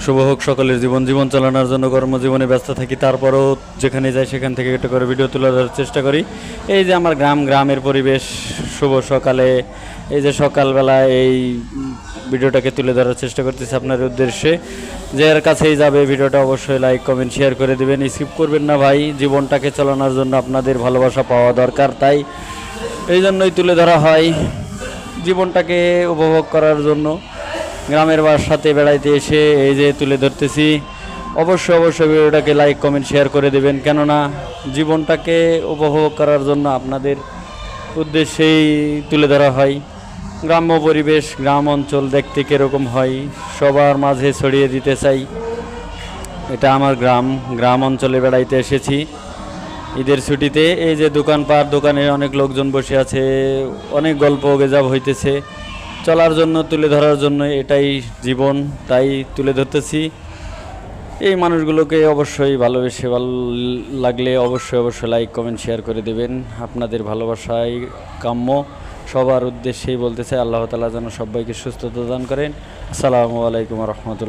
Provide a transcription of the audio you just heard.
শুভ হোক সকলের জীবন চালানোর জন্য কর্মজীবনে ব্যস্ত থাকি, তারপরেও যেখানে যাই সেখান থেকে একটা করে ভিডিও তুলে ধরার চেষ্টা করি। এই যে আমার গ্রামের পরিবেশ, শুভ সকালে এই যে সকালবেলা এই ভিডিওটাকে তুলে ধরার চেষ্টা করতেছি আপনার উদ্দেশ্যে। যার কাছেই যাবে ভিডিওটা অবশ্যই লাইক কমেন্ট শেয়ার করে দেবেন, স্কিপ করবেন না ভাই। জীবনটাকে চালানোর জন্য আপনাদের ভালোবাসা পাওয়া দরকার, তাই এই জন্যই তুলে ধরা হয়। জীবনটাকে উপভোগ করার জন্য গ্রামের সাথে বেড়াইতে এসে এই যে তুলে ধরতেছি। অবশ্যই ভিডিওটাকে লাইক কমেন্ট শেয়ার করে দেবেন, কেননা জীবনটাকে উপভোগ করার জন্য আপনাদের উদ্দেশ্যেই তুলে ধরা হয়। গ্রাম্য পরিবেশ, গ্রাম অঞ্চল দেখতে কীরকম হয় সবার মাঝে ছড়িয়ে দিতে চাই। এটা আমার গ্রাম অঞ্চলে বেড়াইতে এসেছি ঈদের ছুটিতে। এই যে দোকানে অনেক লোকজন বসে আছে, অনেক গল্প গেজাব হইতেছে। চলার জন্য তুলে ধরার জন্য এটাই জীবন, তাই তুলে ধরতেছি। এই মানুষগুলোকে অবশ্যই ভালোবেসে ভালো লাগলে অবশ্যই লাইক কমেন্ট শেয়ার করে দেবেন। আপনাদের ভালোবাসাই কাম্য। সবার উদ্দেশ্যেই বলতে চাই, আল্লাহ তাআলা যেন সবাইকে সুস্থতা দান করেন। আসসালামু আলাইকুম ওয়া রাহমাতুল্লাহ।